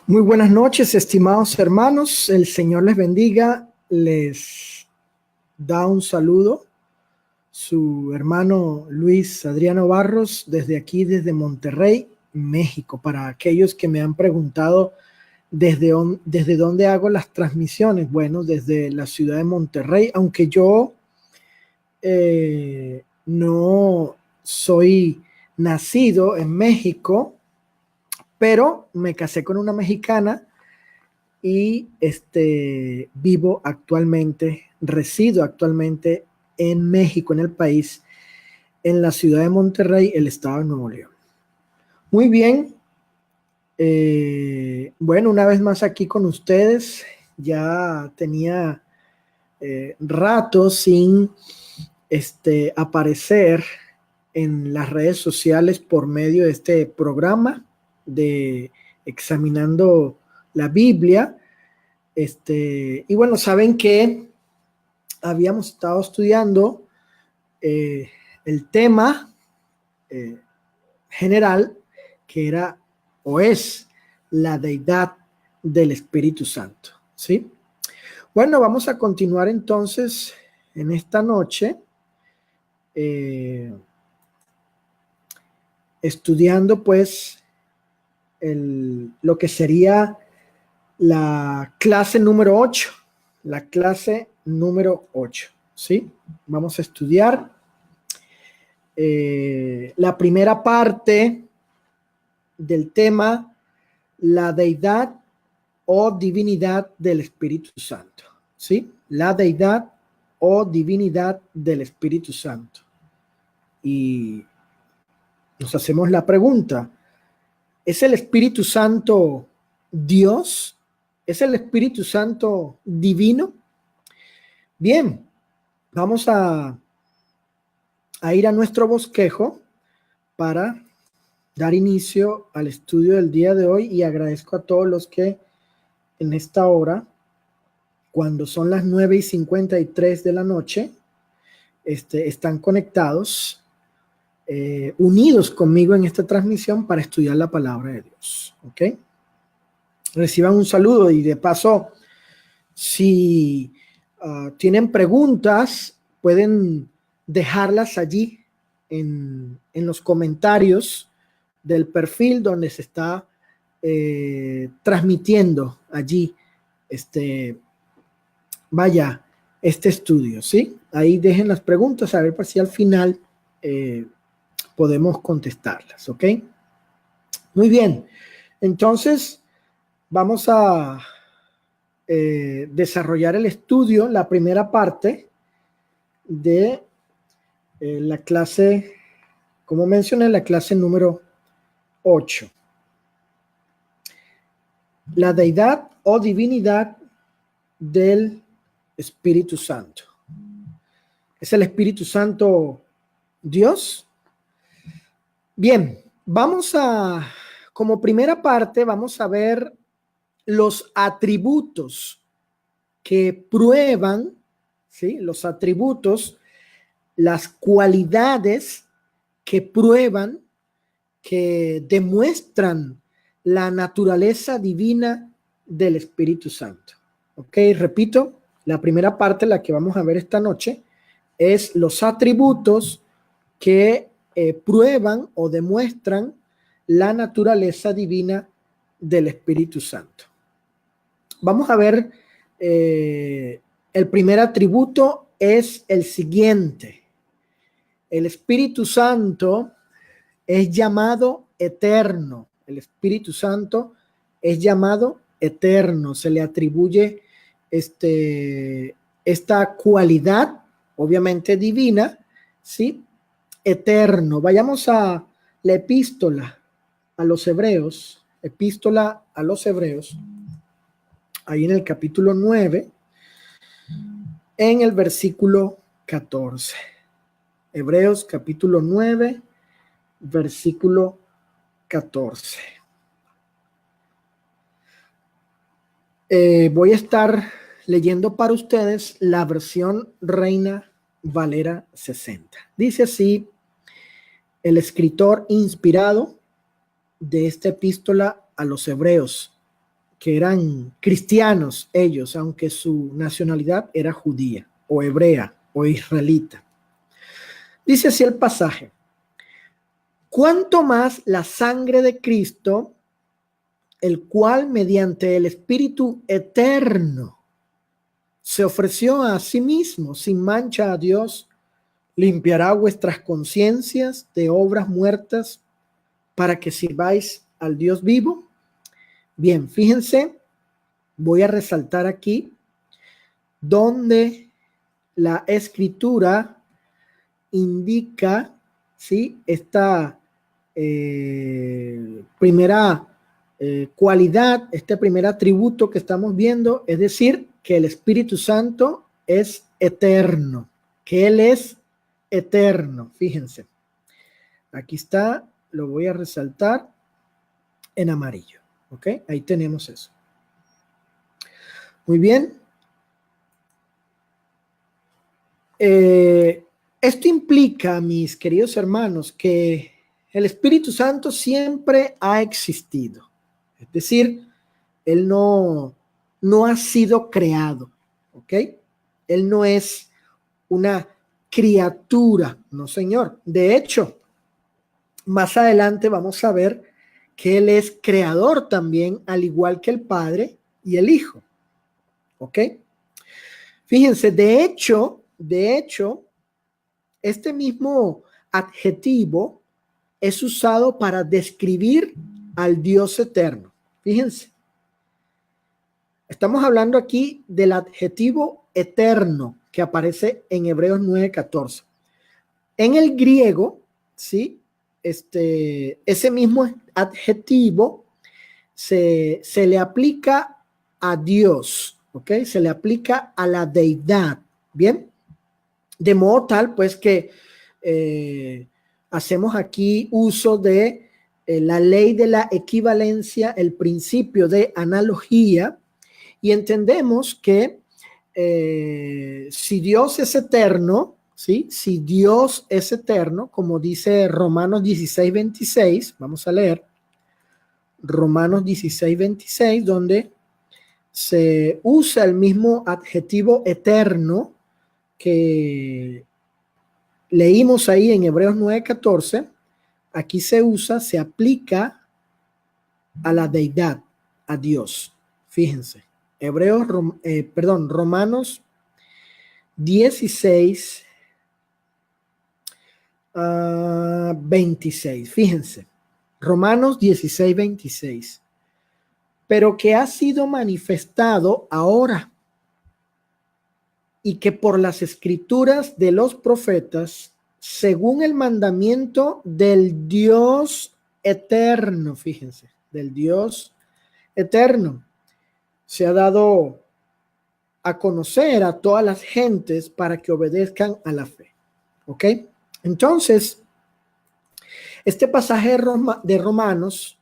Muy buenas noches, estimados hermanos. El Señor les bendiga. Les da un saludo su hermano Luis Adriano Barros desde aquí, desde Monterrey, México. Para aquellos que me han preguntado desde dónde hago las transmisiones, bueno, desde la ciudad de Monterrey, aunque yo no soy nacido en México, pero me casé con una mexicana y resido actualmente en México, en el país, en la ciudad de Monterrey, el estado de Nuevo León. Muy bien, bueno, una vez más aquí con ustedes. Ya tenía rato sin aparecer en las redes sociales por medio de este programa de Examinando la Biblia. Y bueno, saben que habíamos estado estudiando el tema general, que era o es la deidad del Espíritu Santo, ¿sí? Bueno, vamos a continuar entonces en esta noche estudiando pues lo que sería la clase número 8, ¿sí? Vamos a estudiar la primera parte del tema, la deidad o divinidad del Espíritu Santo, ¿sí? La deidad o divinidad del Espíritu Santo. Y nos hacemos la pregunta, ¿es el Espíritu Santo Dios? ¿Es el Espíritu Santo divino? Bien, vamos a ir a nuestro bosquejo para dar inicio al estudio del día de hoy, y agradezco a todos los que en esta hora, cuando son las 9:53 de la noche, están conectados, unidos conmigo en esta transmisión para estudiar la palabra de Dios. ¿Ok? Reciban un saludo, y de paso, si tienen preguntas, pueden dejarlas allí en los comentarios del perfil donde se está transmitiendo allí este estudio, ¿sí? Ahí dejen las preguntas, a ver si al final podemos contestarlas, ¿ok? Muy bien, entonces vamos a desarrollar el estudio, la primera parte de la clase, como mencioné, la clase número 8. La deidad o divinidad del Espíritu Santo. ¿Es el Espíritu Santo Dios? Bien, como primera parte, vamos a ver los atributos que prueban, ¿sí? Los atributos, las cualidades que prueban, que demuestran la naturaleza divina del Espíritu Santo. Ok, repito, la primera parte, la que vamos a ver esta noche, es los atributos que prueban o demuestran la naturaleza divina del Espíritu Santo. Vamos a ver, el primer atributo es el siguiente. El Espíritu Santo es llamado eterno. El Espíritu Santo es llamado eterno. Se le atribuye esta cualidad, obviamente divina, ¿sí? Eterno. Vayamos a la epístola a los Hebreos. Epístola a los Hebreos. Ahí en el capítulo 9, en el versículo 14. Hebreos capítulo 9, versículo 14. Voy a estar leyendo para ustedes la versión Reina Valera 60. Dice así el escritor inspirado de esta epístola a los Hebreos, que eran cristianos ellos, aunque su nacionalidad era judía o hebrea o israelita. Dice así el pasaje: cuanto más la sangre de Cristo, el cual mediante el Espíritu eterno se ofreció a sí mismo sin mancha a Dios, limpiará vuestras conciencias de obras muertas para que sirváis al Dios vivo. Bien, fíjense, voy a resaltar aquí donde la escritura indica, ¿sí?, esta primera cualidad, este primer atributo que estamos viendo, es decir, que el Espíritu Santo es eterno, que Él es eterno. Fíjense, aquí está, lo voy a resaltar en amarillo, ¿ok? Ahí tenemos eso. Muy bien. Esto implica, mis queridos hermanos, que el Espíritu Santo siempre ha existido. Es decir, Él no ha sido creado, ¿ok? Él no es una criatura, no señor. De hecho, más adelante vamos a ver que Él es creador también, al igual que el Padre y el Hijo, ¿ok? Fíjense, de hecho, este mismo adjetivo es usado para describir al Dios eterno. Fíjense, estamos hablando aquí del adjetivo eterno que aparece en Hebreos 9:14. En el griego, ¿sí?, ese mismo adjetivo se le aplica a Dios, ¿ok? Se le aplica a la deidad, ¿bien? De modo tal, pues, que hacemos aquí uso de la ley de la equivalencia, el principio de analogía, y entendemos que si Dios es eterno, ¿sí? Si Dios es eterno, como dice Romanos 16:26, vamos a leer Romanos 16:26, donde se usa el mismo adjetivo eterno que leímos ahí en Hebreos 9:14. Aquí se usa, se aplica a la deidad, a Dios. Fíjense, Romanos 16, 26. Fíjense, Romanos 16:26. Pero que ha sido manifestado ahora, y que por las escrituras de los profetas, según el mandamiento del Dios eterno, fíjense, del Dios eterno, se ha dado a conocer a todas las gentes para que obedezcan a la fe. ¿Ok? Entonces, este pasaje de Romanos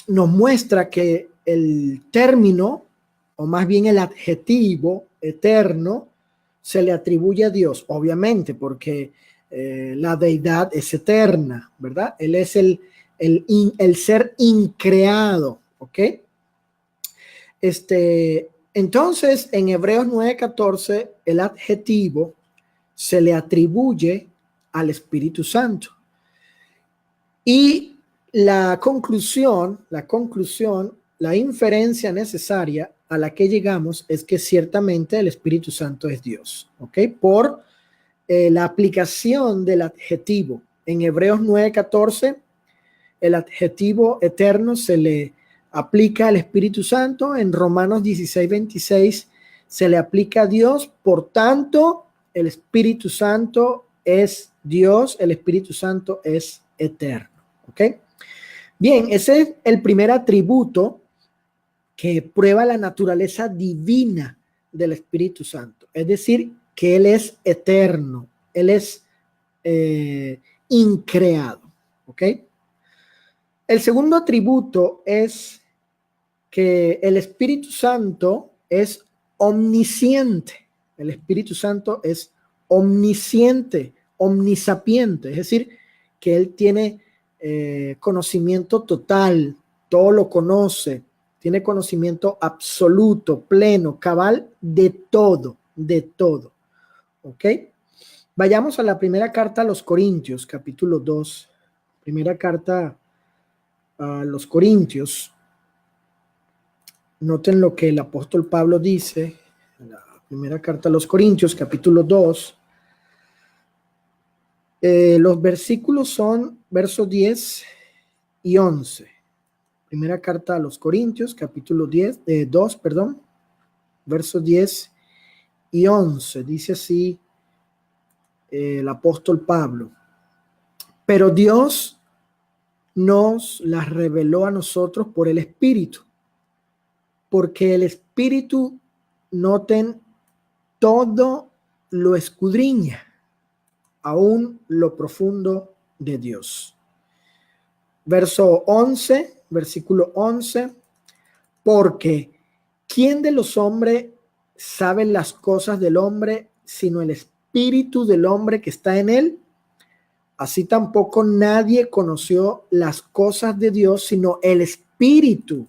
nos muestra que el término, o más bien el adjetivo eterno, se le atribuye a Dios, obviamente, porque la deidad es eterna, ¿verdad? Él es el ser increado, ¿ok? Entonces, en Hebreos 9:14, el adjetivo se le atribuye al Espíritu Santo. Y la conclusión, la inferencia necesaria a la que llegamos es que ciertamente el Espíritu Santo es Dios, ¿ok? Por la aplicación del adjetivo. En Hebreos 9:14, el adjetivo eterno se le aplica al Espíritu Santo. En Romanos 16:26 se le aplica a Dios. Por tanto, el Espíritu Santo es Dios, el Espíritu Santo es eterno, ¿ok? Bien, ese es el primer atributo que prueba la naturaleza divina del Espíritu Santo. Es decir, que Él es eterno, Él es increado, ¿ok? El segundo atributo es que el Espíritu Santo es omnisciente. El Espíritu Santo es omnisciente, omnisapiente, es decir, que Él tiene conocimiento total todo lo conoce, tiene conocimiento absoluto, pleno, cabal de todo, de todo. ¿Ok? Vayamos a la primera carta a los Corintios, capítulo 2. Primera carta a los Corintios. Noten lo que el apóstol Pablo dice en la primera carta a los Corintios, capítulo 2. Los versículos son versos 10 y 11. Primera carta a los Corintios, capítulo 2, perdón, versos 10 y 11. Dice así el apóstol Pablo: pero Dios nos las reveló a nosotros por el Espíritu, porque el Espíritu, noten, todo lo escudriña, aún lo profundo de Dios. Verso 11, versículo 11, porque ¿quién de los hombres sabe las cosas del hombre sino el espíritu del hombre que está en él? Así tampoco nadie conoció las cosas de Dios sino el espíritu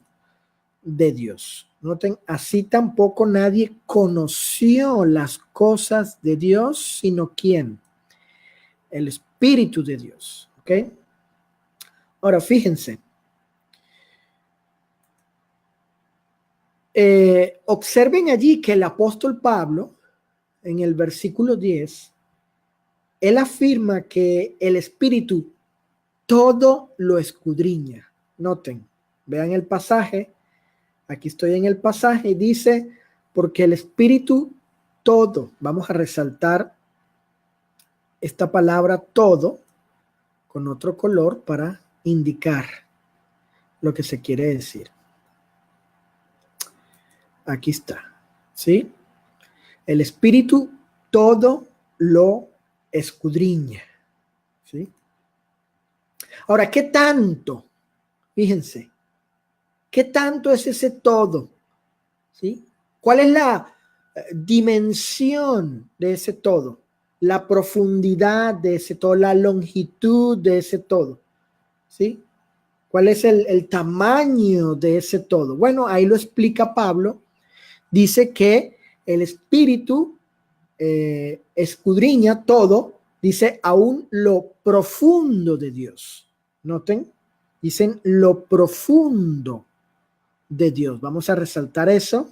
de Dios. Noten, así tampoco nadie conoció las cosas de Dios sino ¿quién? El espíritu de Dios. ¿Ok? Ahora fíjense. Observen allí que el apóstol Pablo, en el versículo 10, él afirma que el Espíritu todo lo escudriña. Noten, vean el pasaje. Aquí estoy en el pasaje. Dice, porque el Espíritu todo, vamos a resaltar esta palabra todo con otro color para indicar lo que se quiere decir. Aquí está, ¿sí? El Espíritu todo lo escudriña, ¿sí? Ahora, ¿qué tanto? Fíjense, ¿qué tanto es ese todo? ¿Sí? ¿Cuál es la dimensión de ese todo? La profundidad de ese todo, la longitud de ese todo, ¿sí? ¿Cuál es el tamaño de ese todo? Bueno, ahí lo explica Pablo. Dice que el Espíritu escudriña todo, dice, aún lo profundo de Dios. Noten, dicen lo profundo de Dios. Vamos a resaltar eso.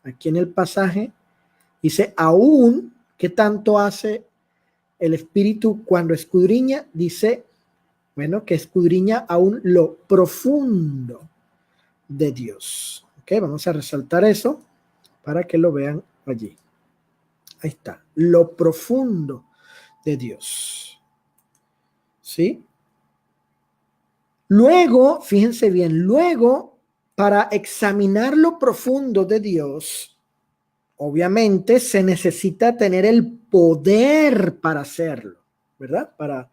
Aquí en el pasaje dice, aún, ¿qué tanto hace el Espíritu cuando escudriña? Dice, bueno, que escudriña aún lo profundo de Dios. Ok, vamos a resaltar eso para que lo vean allí. Ahí está, lo profundo de Dios. ¿Sí? Luego, fíjense bien, luego, para examinar lo profundo de Dios, obviamente se necesita tener el poder para hacerlo, ¿verdad? Para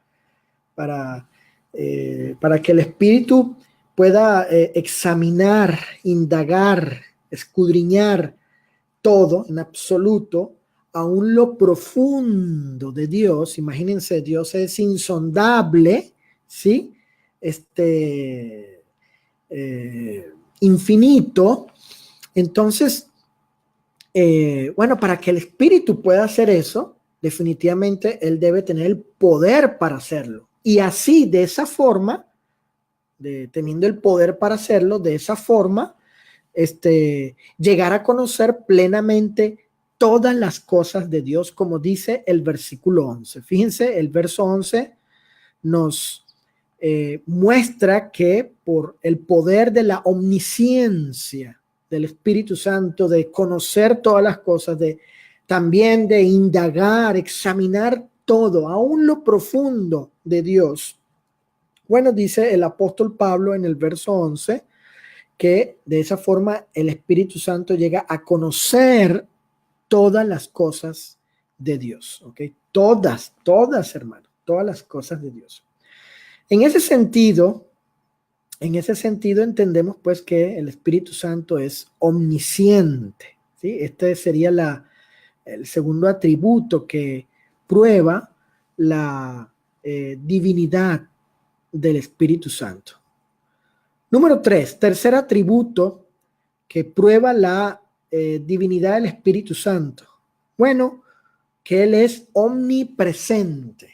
que el Espíritu pueda examinar, indagar, escudriñar todo en absoluto, aún lo profundo de Dios. Imagínense, Dios es insondable, ¿sí? Infinito. Entonces, bueno, para que el Espíritu pueda hacer eso, definitivamente Él debe tener el poder para hacerlo. Y así, de esa forma, teniendo el poder para hacerlo, de esa forma, llegar a conocer plenamente todas las cosas de Dios, como dice el versículo 11. Fíjense, el verso 11 nos muestra que por el poder de la omnisciencia del Espíritu Santo, de conocer todas las cosas, también de indagar, examinar todo, aún lo profundo de Dios. Bueno, dice el apóstol Pablo en el verso 11, que de esa forma el Espíritu Santo llega a conocer todas las cosas de Dios, ¿ok? Todas, hermano, todas las cosas de Dios. En ese sentido entendemos pues que el Espíritu Santo es omnisciente, ¿sí? Este sería el segundo atributo que prueba la divinidad del Espíritu Santo. Número 3, tercer atributo que prueba la divinidad del Espíritu Santo. Bueno, que Él es omnipresente,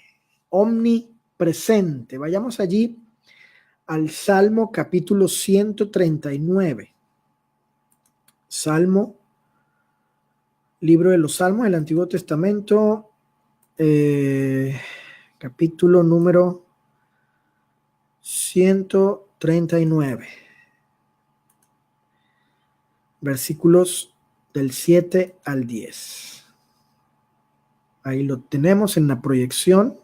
omnipresente. Vayamos allí al Salmo capítulo 139. Salmo, libro de los Salmos del Antiguo Testamento, capítulo número 139, versículos del 7 al 10. Ahí lo tenemos en la proyección.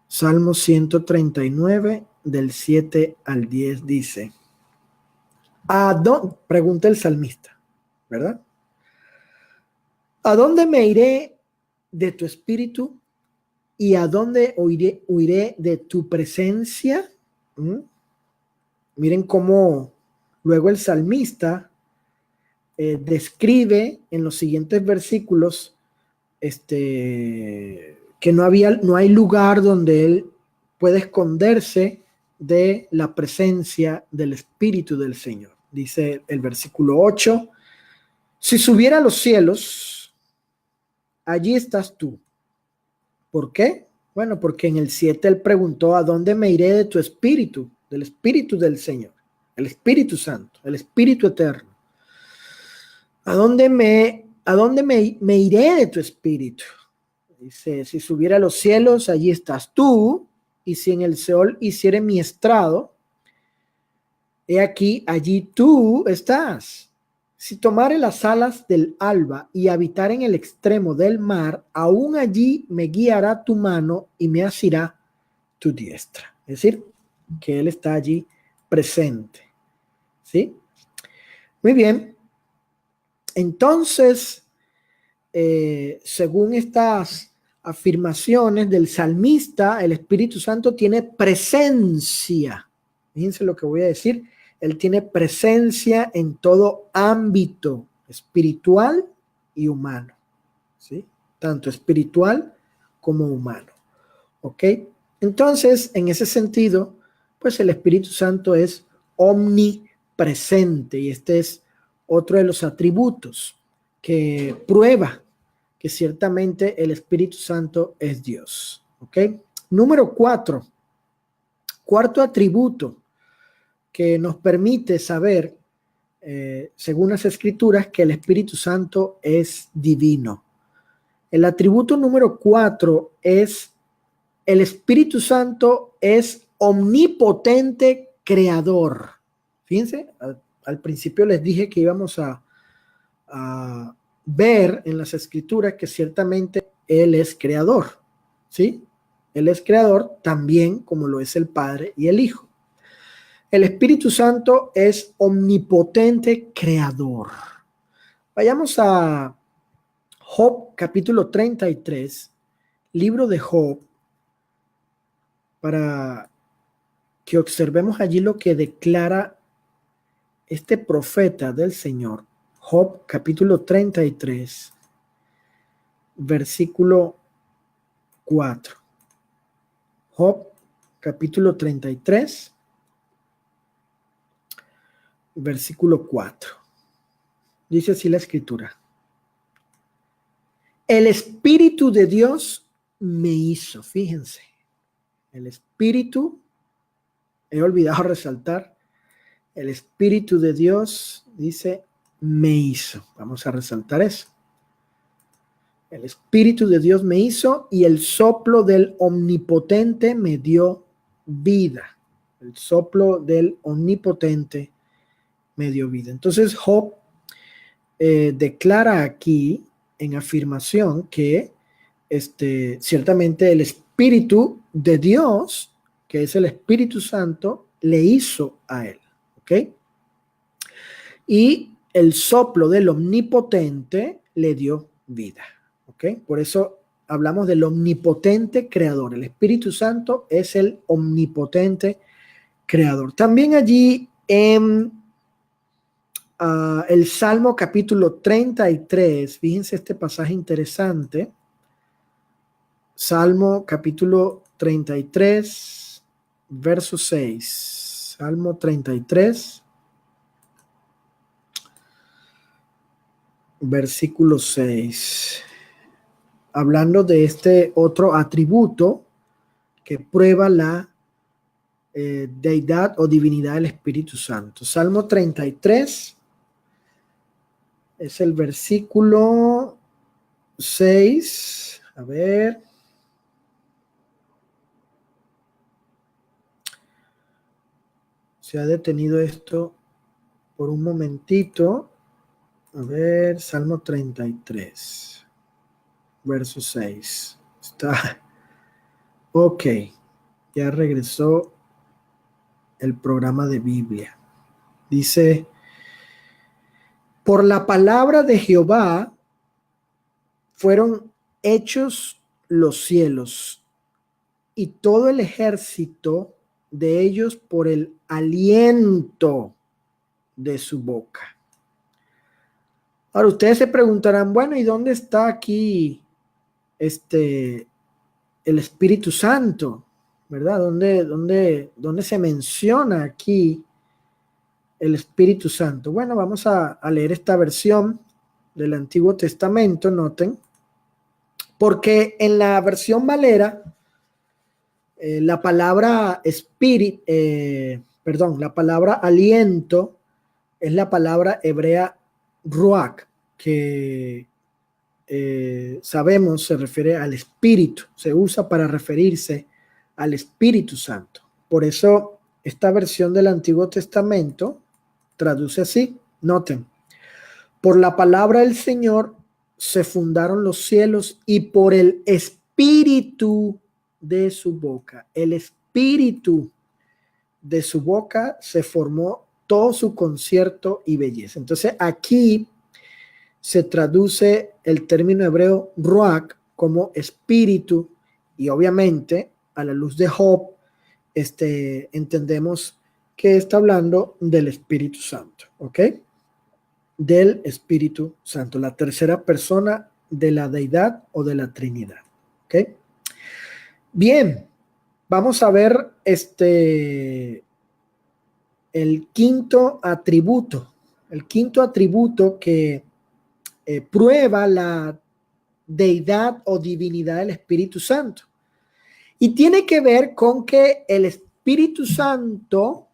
Salmo 139, del 7 al 10 dice, pregunta el salmista, ¿verdad? ¿A dónde me iré de tu espíritu y a dónde huiré de tu presencia? Miren cómo luego el salmista describe en los siguientes versículos que no hay lugar donde él puede esconderse de la presencia del Espíritu del Señor. Dice el versículo 8, si subiera a los cielos, allí estás tú. ¿Por qué? Bueno, porque en el 7 él preguntó, ¿a dónde me iré de tu espíritu? Del Espíritu del Señor, el Espíritu Santo, el Espíritu Eterno. ¿A dónde me iré de tu espíritu? Dice, si subiera a los cielos, allí estás tú, y si en el Seol hiciere mi estrado, he aquí, allí tú estás. Si tomare las alas del alba y habitar en el extremo del mar, aún allí me guiará tu mano y me asirá tu diestra. Es decir, que Él está allí presente. ¿Sí? Muy bien. Entonces, según estas afirmaciones del salmista, el Espíritu Santo tiene presencia. Fíjense lo que voy a decir. Él tiene presencia en todo ámbito espiritual y humano, ¿sí? Tanto espiritual como humano, ¿ok? Entonces, en ese sentido, pues el Espíritu Santo es omnipresente y este es otro de los atributos que prueba que ciertamente el Espíritu Santo es Dios, ¿ok? Número 4, cuarto atributo que nos permite saber, según las Escrituras, que el Espíritu Santo es divino. El atributo número 4 es el Espíritu Santo es omnipotente creador. Fíjense, al principio les dije que íbamos a ver en las Escrituras que ciertamente Él es creador, ¿sí? Él es creador también como lo es el Padre y el Hijo. El Espíritu Santo es omnipotente creador. Vayamos a Job capítulo 33, libro de Job, para que observemos allí lo que declara este profeta del Señor. Job capítulo 33, versículo 4. Job capítulo 33, versículo 4. Dice así la Escritura. El Espíritu de Dios me hizo, fíjense, el Espíritu, he olvidado resaltar, el Espíritu de Dios dice me hizo. Vamos a resaltar eso. El Espíritu de Dios me hizo y el soplo del Omnipotente me dio vida. El soplo del Omnipotente me dio vida. Entonces Job declara aquí en afirmación que ciertamente el Espíritu de Dios, que es el Espíritu Santo, le hizo a él. ¿Ok? Y el soplo del Omnipotente le dio vida. ¿Ok? Por eso hablamos del omnipotente creador. El Espíritu Santo es el omnipotente creador. También allí en el Salmo capítulo 33, fíjense este pasaje interesante. Salmo capítulo 33, verso 6. Salmo 33, versículo 6. Hablando de este otro atributo que prueba la deidad o divinidad del Espíritu Santo. Salmo 33 es el versículo 6. A ver. Se ha detenido esto por un momentito. A ver, Salmo 33, verso 6. Está. Ok, ya regresó el programa de Biblia. Dice, por la palabra de Jehová fueron hechos los cielos y todo el ejército de ellos por el aliento de su boca. Ahora ustedes se preguntarán, bueno, ¿y dónde está aquí el Espíritu Santo? ¿Verdad? ¿Dónde se menciona aquí el Espíritu Santo? Bueno, vamos a leer esta versión del Antiguo Testamento, noten, porque en la versión Valera, la palabra la palabra aliento es la palabra hebrea ruach, que sabemos se refiere al Espíritu, se usa para referirse al Espíritu Santo. Por eso esta versión del Antiguo Testamento traduce así, noten, por la palabra del Señor se fundaron los cielos y por el Espíritu de su boca, el Espíritu de su boca se formó todo su concierto y belleza. Entonces aquí se traduce el término hebreo ruach como espíritu y obviamente a la luz de Job entendemos que está hablando del Espíritu Santo, ¿ok? Del Espíritu Santo, la tercera persona de la deidad o de la Trinidad, ¿ok? Bien, vamos a ver el quinto atributo que prueba la deidad o divinidad del Espíritu Santo. Y tiene que ver con que el Espíritu Santo,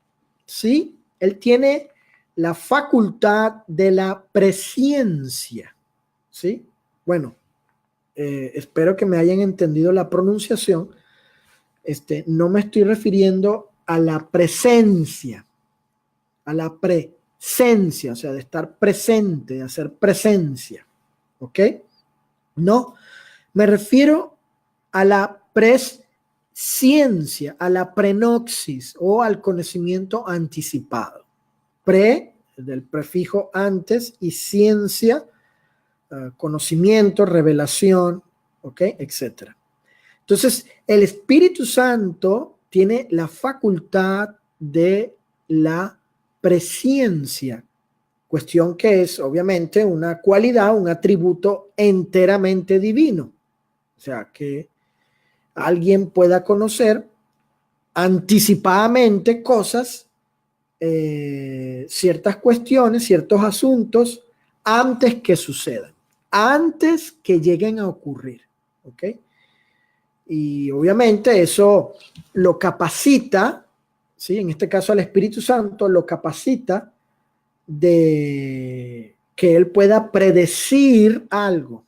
¿sí? Él tiene la facultad de la presciencia, ¿sí? Bueno, espero que me hayan entendido la pronunciación. No me estoy refiriendo a la presencia, a la presencia, o sea, de estar presente, de hacer presencia, ¿ok? No, me refiero a la presciencia, a la prenoxis o al conocimiento anticipado. Pre, del prefijo antes, y ciencia, conocimiento, revelación, ¿ok? Etcétera. Entonces, el Espíritu Santo tiene la facultad de la presciencia, cuestión que es obviamente una cualidad, un atributo enteramente divino. O sea, que alguien pueda conocer anticipadamente cosas, ciertas cuestiones, ciertos asuntos, antes que sucedan, antes que lleguen a ocurrir, ¿ok? Y obviamente eso lo capacita, ¿sí? En este caso al Espíritu Santo lo capacita de que él pueda predecir algo,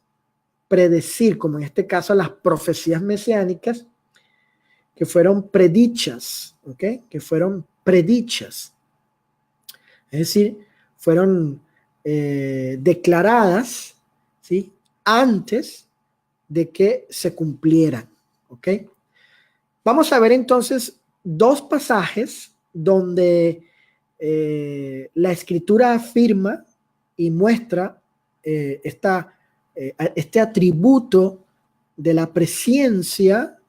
predecir, como en este caso las profecías mesiánicas que fueron predichas, ¿ok? Que fueron predichas. Es decir, fueron declaradas, ¿sí? Antes de que se cumplieran, ¿ok? Vamos a ver entonces dos pasajes donde la Escritura afirma y muestra este atributo de la presencia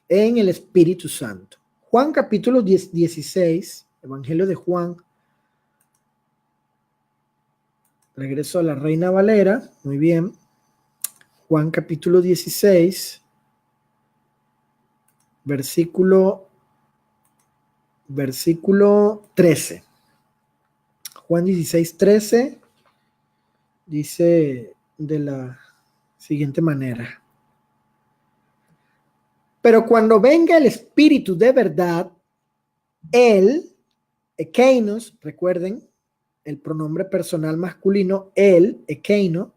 en el Espíritu Santo. Juan capítulo 16, Evangelio de Juan. Regreso a la Reina Valera, muy bien. Juan capítulo 16, versículo versículo 13. Juan 16, 13 dice de la siguiente manera. Pero cuando venga el Espíritu de verdad, él, Ekeinos, recuerden, el pronombre personal masculino, él, Ekeino,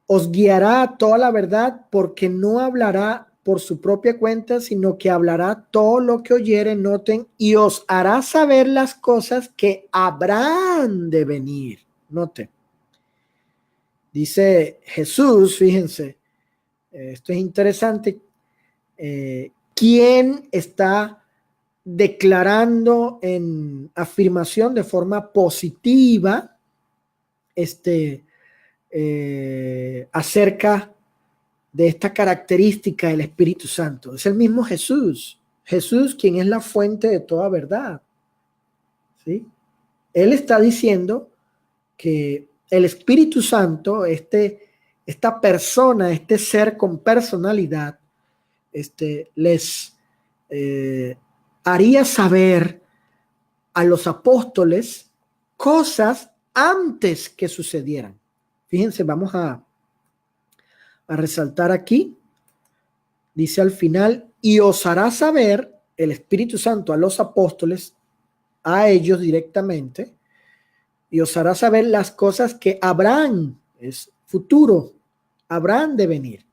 os guiará a toda la verdad, porque no hablará por su propia cuenta, sino que hablará todo lo que oyere, noten, y os hará saber las cosas que habrán de venir. Noten. Dice Jesús, fíjense, esto es interesante, ¿quién está declarando en afirmación de forma positiva acerca de esta característica del Espíritu Santo? Es el mismo Jesús. Jesús, quien es la fuente de toda verdad. ¿Sí? Él está diciendo que el Espíritu Santo, esta persona, este ser con personalidad, les haría saber a los apóstoles cosas antes que sucedieran. Fíjense, vamos a resaltar aquí. Dice al final, y os hará saber el Espíritu Santo a los apóstoles, a ellos directamente, y os hará saber las cosas que habrán, es futuro, habrán de venir.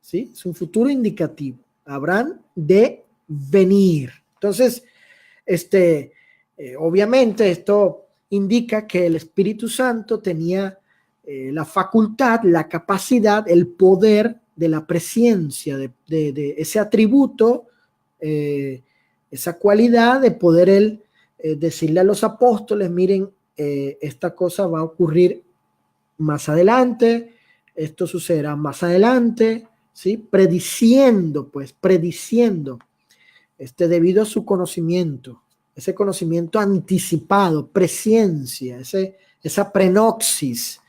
¿Sí? Es un futuro indicativo. Habrán de venir. Entonces, obviamente esto indica que el Espíritu Santo tenía la facultad, la capacidad, el poder de la presencia, de ese atributo, esa cualidad de poder él decirle a los apóstoles, miren, esta cosa va a ocurrir más adelante, esto sucederá más adelante, ¿sí? Prediciendo, debido a su conocimiento, ese conocimiento anticipado, presciencia, esa prenoxis,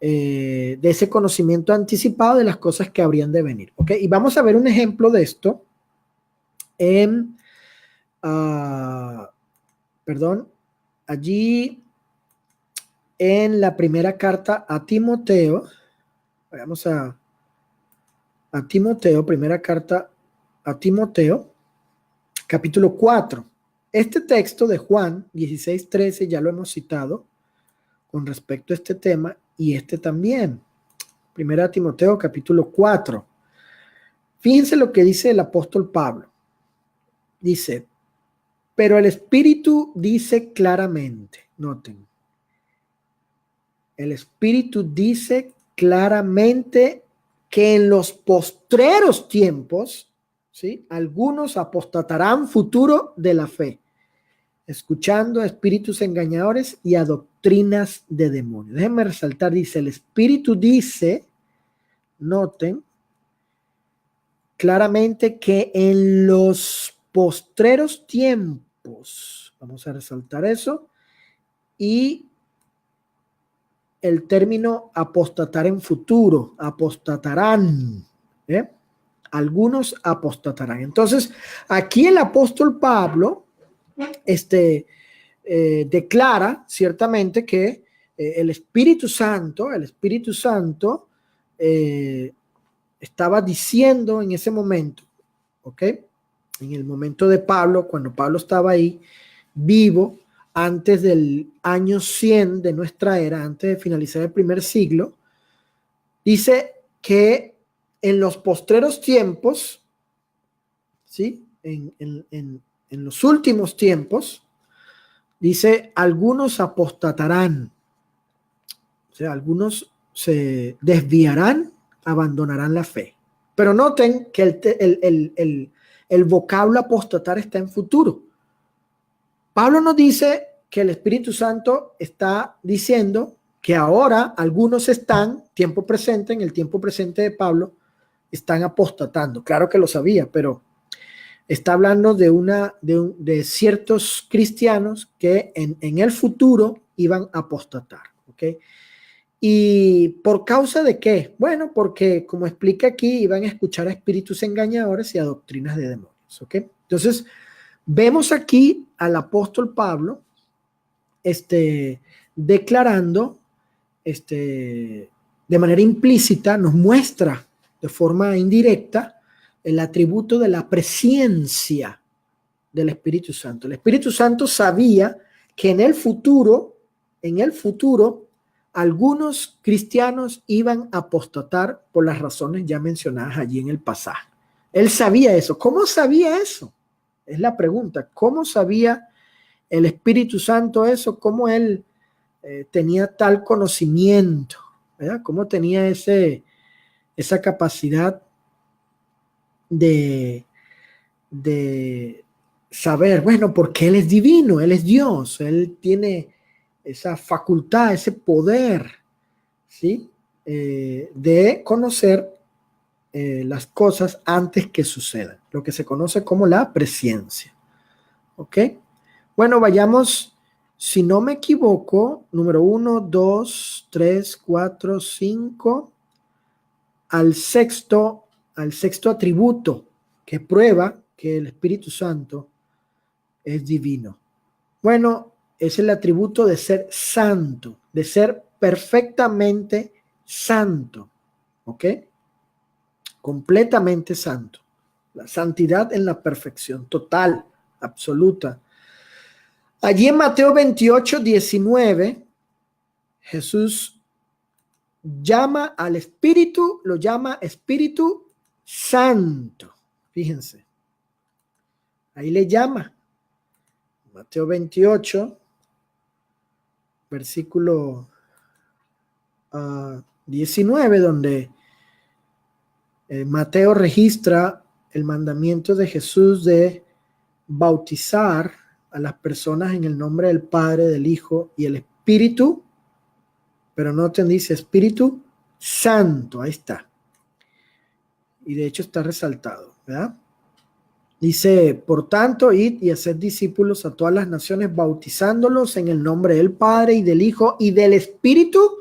de ese conocimiento anticipado de las cosas que habrían de venir. ¿Ok? Y vamos a ver un ejemplo de esto en, allí en la primera carta a Timoteo. Vamos a Timoteo, primera carta a Timoteo, capítulo 4. Este texto de Juan 16, 13 ya lo hemos citado con respecto a este tema, y también. Primera Timoteo, capítulo 4. Fíjense lo que dice el apóstol Pablo. Dice, pero el Espíritu dice claramente, noten, el Espíritu dice claramente que en los postreros tiempos, ¿sí?, algunos apostatarán futuro de la fe, escuchando a espíritus engañadores y a doctrinas de demonios. Déjenme resaltar, dice, el Espíritu dice, noten, claramente que en los postreros tiempos, vamos a resaltar eso, y el término apostatar en futuro, apostatarán, ¿eh? Algunos apostatarán. Entonces, aquí el apóstol Pablo declara ciertamente que el Espíritu Santo estaba diciendo en ese momento, ¿ok? En el momento de Pablo, cuando Pablo estaba ahí vivo, antes del año 100 de nuestra era, antes de finalizar el primer siglo, dice que en los postreros tiempos, ¿sí?, en los últimos tiempos, dice, algunos apostatarán, o sea, algunos se desviarán, abandonarán la fe. Pero noten que el vocablo apostatar está en futuro. Pablo nos dice que el Espíritu Santo está diciendo que ahora algunos están, tiempo presente, en el tiempo presente de Pablo, están apostatando. Claro que lo sabía, pero está hablando de ciertos cristianos que en el futuro iban a apostatar. ¿Ok? ¿Y por causa de qué? Bueno, porque como explica aquí, iban a escuchar a espíritus engañadores y a doctrinas de demonios. ¿Ok? Entonces, Vemos aquí al apóstol Pablo declarando de manera implícita, nos muestra de forma indirecta el atributo de la presencia del Espíritu Santo. El Espíritu Santo sabía que en el futuro, algunos cristianos iban a apostatar por las razones ya mencionadas allí en el pasaje. Él sabía eso. ¿Cómo sabía eso? Es la pregunta. ¿Cómo sabía el Espíritu Santo eso? ¿Cómo él tenía tal conocimiento? ¿Verdad? ¿Cómo tenía esa capacidad de saber, bueno, porque Él es divino, Él es Dios, Él tiene esa facultad, ese poder, ¿sí? De conocer las cosas antes que sucedan, lo que se conoce como la presciencia, ¿ok? Bueno, vayamos, si no me equivoco, número 1, 2, 3, 4, 5, al sexto atributo que prueba que el Espíritu Santo es divino. Bueno, es el atributo de ser santo, de ser perfectamente santo, ¿ok? Completamente santo. La santidad en la perfección total, absoluta. Allí en Mateo 28, 19, Jesús llama al Espíritu, lo llama Espíritu Santo. Fíjense, ahí le llama. Mateo 28, versículo 19, donde Mateo registra el mandamiento de Jesús de bautizar a las personas en el nombre del Padre, del Hijo y el Espíritu, pero noten, dice Espíritu Santo, ahí está. Y de hecho está resaltado, ¿verdad? Dice, por tanto, id y haced discípulos a todas las naciones, bautizándolos en el nombre del Padre y del Hijo y del Espíritu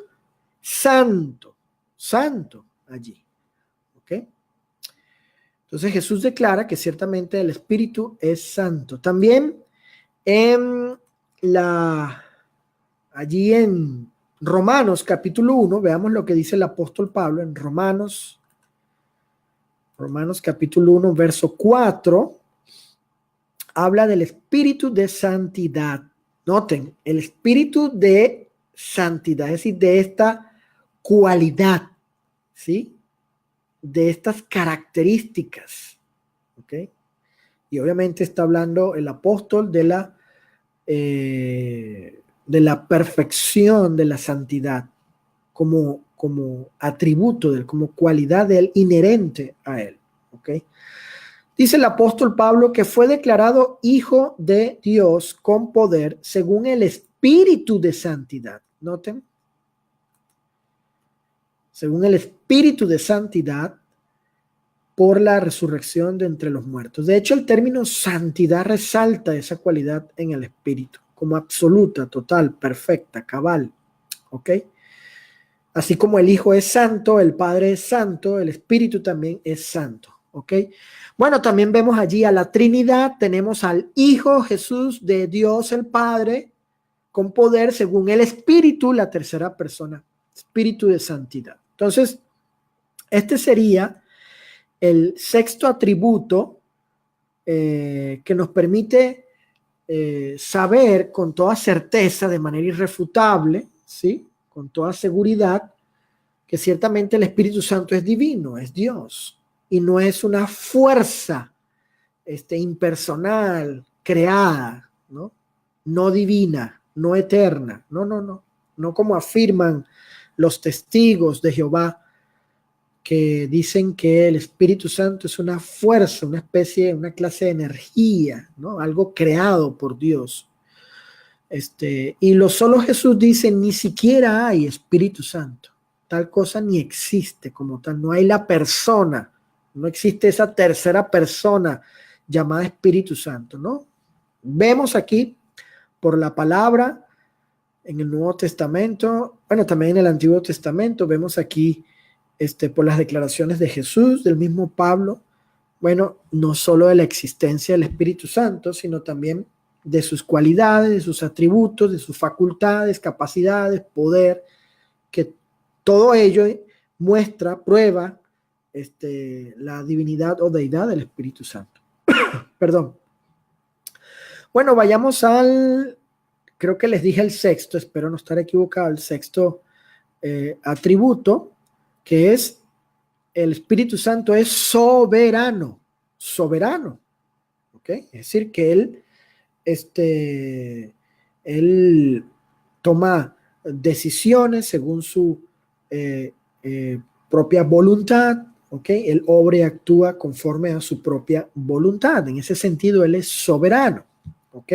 Santo. Santo allí. ¿Ok? Entonces Jesús declara que ciertamente el Espíritu es santo. También allí en Romanos capítulo 1, veamos lo que dice el apóstol Pablo en Romanos capítulo 1, verso 4, habla del espíritu de santidad. Noten, el espíritu de santidad, es decir, de esta cualidad, ¿sí? De estas características, ¿ok? Y obviamente está hablando el apóstol de la perfección de la santidad como atributo de él, como cualidad de él inherente a él, ¿ok? Dice el apóstol Pablo que fue declarado hijo de Dios con poder según el espíritu de santidad. Noten. Según el espíritu de santidad por la resurrección de entre los muertos. De hecho, el término santidad resalta esa cualidad en el espíritu como absoluta, total, perfecta, cabal. ¿Ok? Así como el Hijo es santo, el Padre es santo, el Espíritu también es santo. ¿Ok? Bueno, también vemos allí a la Trinidad, tenemos al Hijo Jesús de Dios el Padre con poder según el Espíritu, la tercera persona, Espíritu de santidad. Entonces, este sería el sexto atributo que nos permite saber con toda certeza, de manera irrefutable, ¿sí? Con toda seguridad, que ciertamente el Espíritu Santo es divino, es Dios, y no es una fuerza impersonal, creada, ¿no? No divina, no eterna, no como afirman los testigos de Jehová, que dicen que el Espíritu Santo es una fuerza, una especie, una clase de energía, ¿no? Algo creado por Dios. Y solo Jesús dice, ni siquiera hay Espíritu Santo. Tal cosa ni existe como tal. No hay la persona, no existe esa tercera persona llamada Espíritu Santo, ¿no? Vemos aquí por la palabra en el Nuevo Testamento, bueno, también en el Antiguo Testamento, vemos aquí por las declaraciones de Jesús, del mismo Pablo, bueno, no solo de la existencia del Espíritu Santo, sino también de sus cualidades, de sus atributos, de sus facultades, capacidades, poder, que todo ello muestra, prueba la divinidad o deidad del Espíritu Santo. Perdón. Bueno, vayamos creo que les dije el sexto, espero no estar equivocado, el sexto atributo, que es el Espíritu Santo es soberano, soberano, ¿ok? Es decir, que él toma decisiones según su propia voluntad, ¿ok? Él obra y actúa conforme a su propia voluntad. En ese sentido, él es soberano, ¿ok?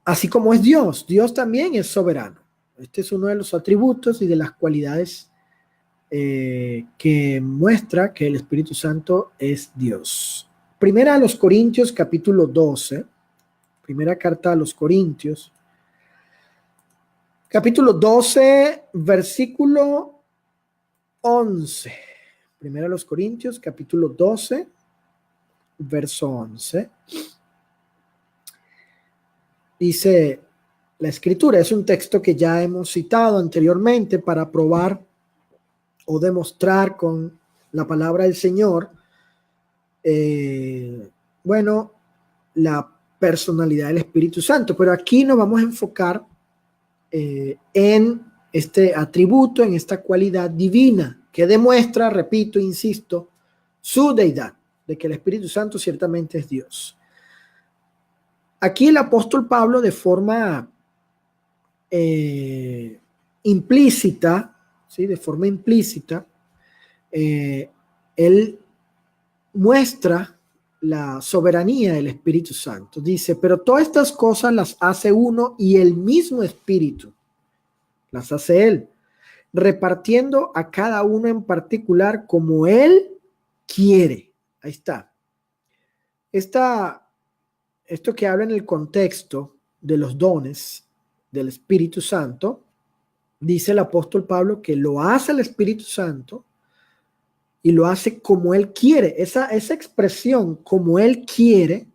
Así como es Dios, Dios también es soberano. Este es uno de los atributos y de las cualidades que muestra que el Espíritu Santo es Dios. Primera a los Corintios, capítulo 12. Primera carta a los Corintios, capítulo 12, versículo 11. Primera a los Corintios, capítulo 12, verso 11. Dice la escritura, es un texto que ya hemos citado anteriormente para probar o demostrar con la palabra del Señor, bueno, la personalidad del Espíritu Santo. Pero aquí nos vamos a enfocar en este atributo, en esta cualidad divina que demuestra, repito, insisto, su deidad, de que el Espíritu Santo ciertamente es Dios. Aquí el apóstol Pablo, de forma implícita, ¿sí? De forma implícita, él muestra la soberanía del Espíritu Santo. Dice, pero todas estas cosas las hace uno y el mismo Espíritu. Las hace él, repartiendo a cada uno en particular como él quiere. Ahí está. Esto que habla en el contexto de los dones del Espíritu Santo, dice el apóstol Pablo que lo hace el Espíritu Santo y lo hace como él quiere. Esa expresión, como él quiere,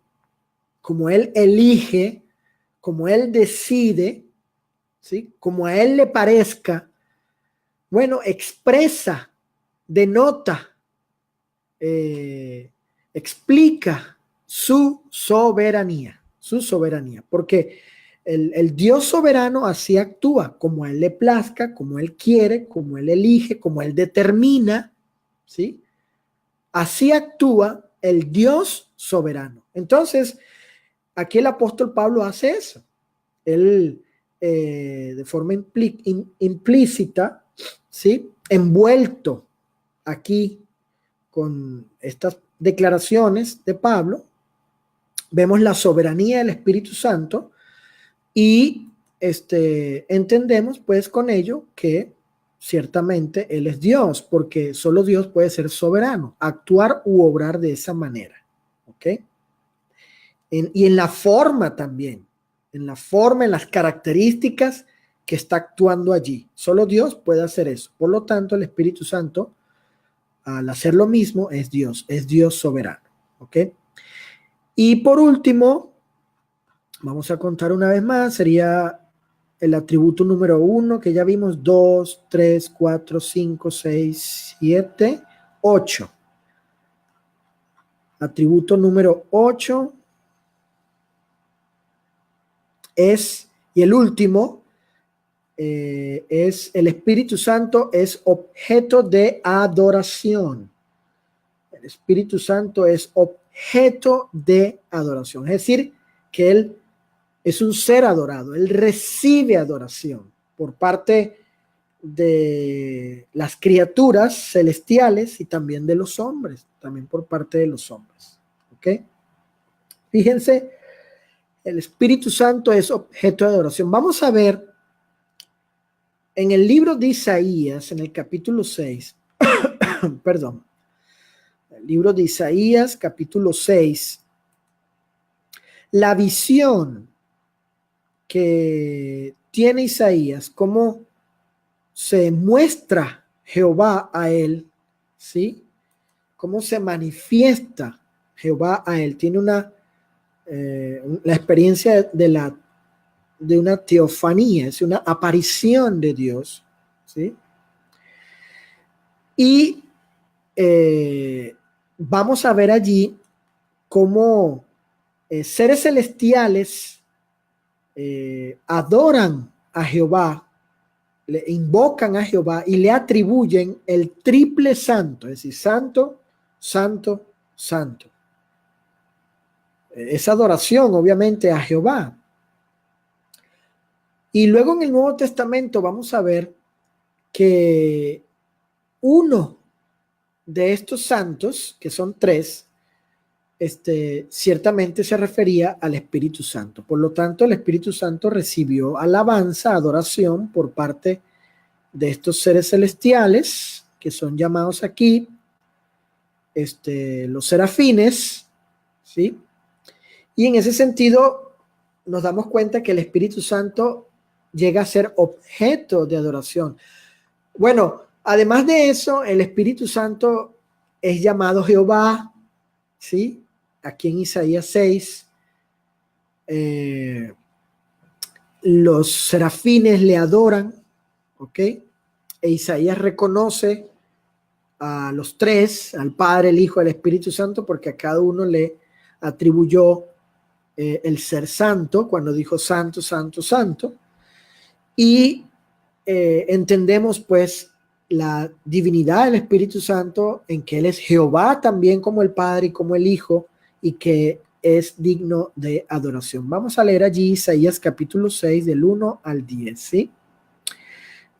como él elige, como él decide, ¿sí? Como a él le parezca, bueno, expresa, denota, explica su soberanía, porque el Dios soberano así actúa, como a él le plazca, como él quiere, como él elige, como él determina, ¿sí? Así actúa el Dios soberano. Entonces, aquí el apóstol Pablo hace eso. Él, de forma implícita, ¿sí? Envuelto aquí con estas declaraciones de Pablo, vemos la soberanía del Espíritu Santo y entendemos pues con ello que ciertamente Él es Dios, porque solo Dios puede ser soberano, actuar u obrar de esa manera, ¿ok? Y en la forma también, en la forma, en las características que está actuando allí. Solo Dios puede hacer eso. Por lo tanto, el Espíritu Santo, al hacer lo mismo, es Dios soberano, ¿ok? Y por último, vamos a contar una vez más, sería el atributo número 1, que ya vimos, 2, 3, 4, 5, 6, 7, 8. Atributo número 8 es, y el último, es el Espíritu Santo es objeto de adoración. El Espíritu Santo es objeto de adoración. Es decir, que Él es un ser adorado. Él recibe adoración por parte de las criaturas celestiales y también de los hombres, también por parte de los hombres. ¿Ok? Fíjense, el Espíritu Santo es objeto de adoración. Vamos a ver en el libro de Isaías, en el capítulo 6, perdón, el libro de Isaías, capítulo 6, la visión que tiene Isaías, cómo se muestra Jehová a él, ¿sí? cómo se manifiesta Jehová a él. Tiene la experiencia de una teofanía, es una aparición de Dios, ¿sí? Y vamos a ver allí cómo seres celestiales adoran a Jehová, le invocan a Jehová y le atribuyen el triple santo, es decir, santo, santo, santo. Esa adoración, obviamente, a Jehová. Y luego en el Nuevo Testamento vamos a ver que uno de estos santos, que son tres, ciertamente se refería al Espíritu Santo. Por lo tanto, el Espíritu Santo recibió alabanza, adoración por parte de estos seres celestiales, que son llamados aquí los serafines, ¿sí? Y en ese sentido nos damos cuenta que el Espíritu Santo llega a ser objeto de adoración. Bueno, además de eso, el Espíritu Santo es llamado Jehová, ¿sí? Aquí en Isaías 6, los serafines le adoran, ¿ok? E Isaías reconoce a los tres, al Padre, el Hijo, el Espíritu Santo, porque a cada uno le atribuyó el ser santo, cuando dijo santo, santo, santo. Y entendemos pues la divinidad del Espíritu Santo, en que Él es Jehová también como el Padre y como el Hijo, y que es digno de adoración. Vamos a leer allí Isaías capítulo 6 del 1 al 10, ¿sí?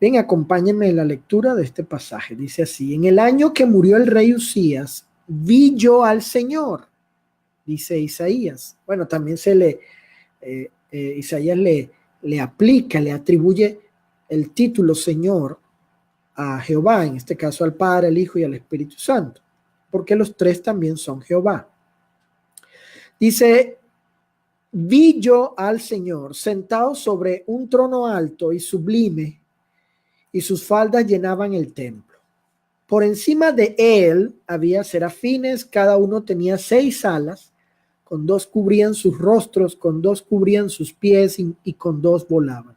Bien, acompáñenme en la lectura de este pasaje. Dice así: en el año que murió el rey Usías, vi yo al Señor, dice Isaías. Bueno, también Isaías le aplica, le atribuye el título Señor a Jehová, en este caso al Padre, al Hijo y al Espíritu Santo, porque los tres también son Jehová. Dice: vi yo al Señor sentado sobre un trono alto y sublime, y sus faldas llenaban el templo. Por encima de él había serafines, cada uno tenía 6 alas, con 2 cubrían sus rostros, con 2 cubrían sus pies y con 2 volaban.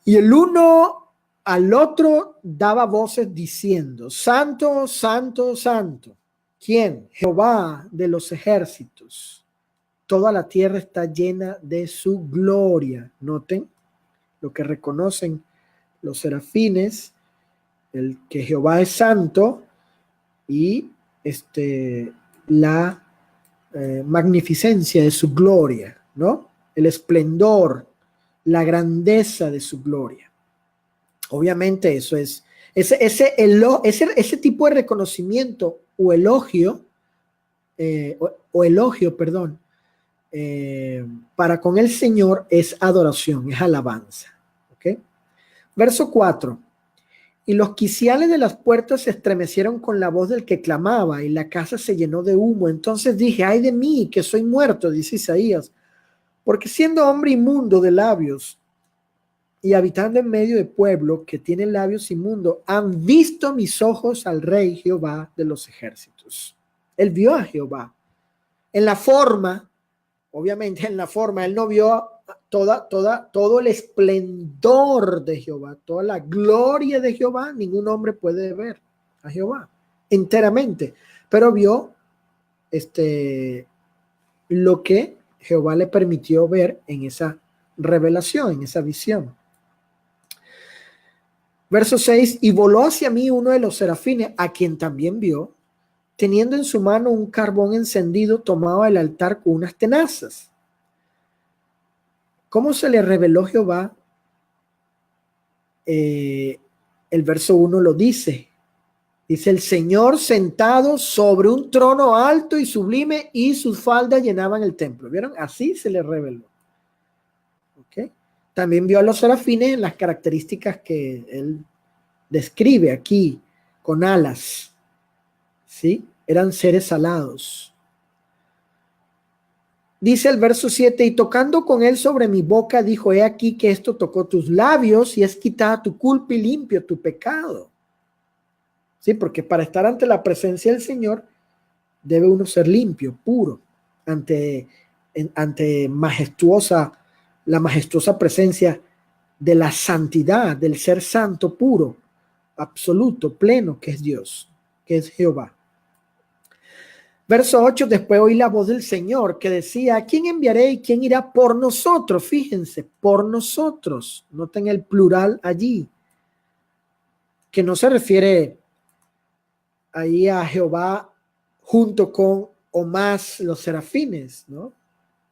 Y el uno al otro daba voces diciendo: santo, santo, santo. ¿Quién? Jehová de los ejércitos. Toda la tierra está llena de su gloria. Noten lo que reconocen los serafines, el que Jehová es santo y la magnificencia de su gloria, ¿no? El esplendor, la grandeza de su gloria. Obviamente eso es ese tipo de reconocimiento o elogio, perdón, para con el Señor es adoración, es alabanza. ¿Ok? Verso 4. Y los quiciales de las puertas se estremecieron con la voz del que clamaba, y la casa se llenó de humo. Entonces dije: ay de mí, que soy muerto, dice Isaías, porque siendo hombre inmundo de labios y habitando en medio de pueblo que tiene labios inmundos, han visto mis ojos al Rey Jehová de los ejércitos. Él vio a Jehová en la forma, obviamente en la forma. Él no vio todo el esplendor de Jehová, toda la gloria de Jehová. Ningún hombre puede ver a Jehová enteramente, pero vio lo que Jehová le permitió ver en esa revelación, en esa visión. Verso 6: y voló hacia mí uno de los serafines, a quien también vio, teniendo en su mano un carbón encendido, tomaba el altar con unas tenazas. ¿Cómo se le reveló Jehová? El verso 1 lo dice. Dice: el Señor sentado sobre un trono alto y sublime, y sus faldas llenaban el templo. ¿Vieron? Así se le reveló. ¿Ok? También vio a los serafines en las características que él describe aquí, con alas. ¿Sí? Eran seres alados. Dice el verso 7: y tocando con él sobre mi boca, dijo: he aquí que esto tocó tus labios, y es quitada tu culpa y limpio tu pecado. ¿sí? Porque para estar ante la presencia del Señor debe uno ser limpio, puro, ante la majestuosa presencia de la santidad, del ser santo, puro, absoluto, pleno, que es Dios, que es Jehová. Verso 8, después oí la voz del Señor que decía, ¿a quién enviaré y quién irá por nosotros? Fíjense, por nosotros. Noten el plural allí, que no se refiere ahí a Jehová junto con o más los serafines, ¿no?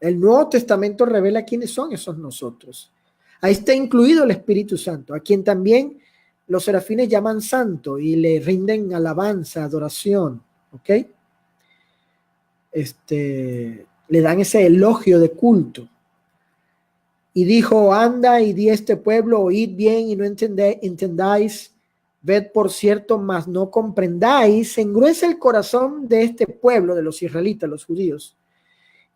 El Nuevo Testamento revela quiénes son esos nosotros. Ahí está incluido el Espíritu Santo, a quien también los serafines llaman santo y le rinden alabanza, adoración, ¿ok? Le dan ese elogio de culto. Y dijo, anda y di a este pueblo, oíd bien y no entendáis, ved por cierto, mas no comprendáis, se engruesa el corazón de este pueblo, de los israelitas, los judíos,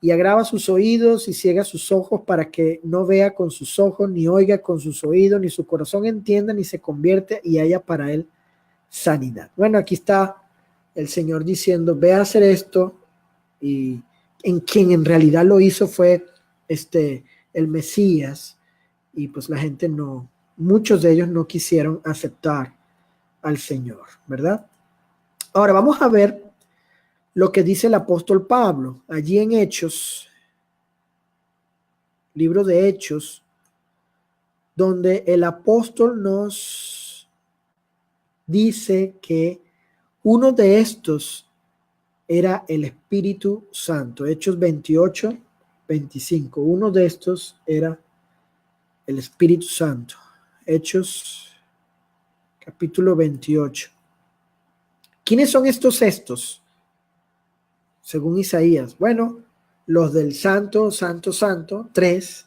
y agrava sus oídos y ciega sus ojos para que no vea con sus ojos, ni oiga con sus oídos, ni su corazón entienda, ni se convierte y haya para él sanidad. Bueno, aquí está el Señor diciendo, ve a hacer esto, y en quien en realidad lo hizo fue el Mesías, y pues la gente no, muchos de ellos no quisieron aceptar al Señor, ¿verdad? Ahora vamos a ver lo que dice el apóstol Pablo allí en Hechos, libro de Hechos, donde el apóstol nos dice que uno de estos era el Espíritu Santo. Hechos 28, 25. Uno de estos era el Espíritu Santo. Hechos capítulo 28. ¿Quiénes son estos? Según Isaías. Bueno, los del Santo, Santo, Santo, 3.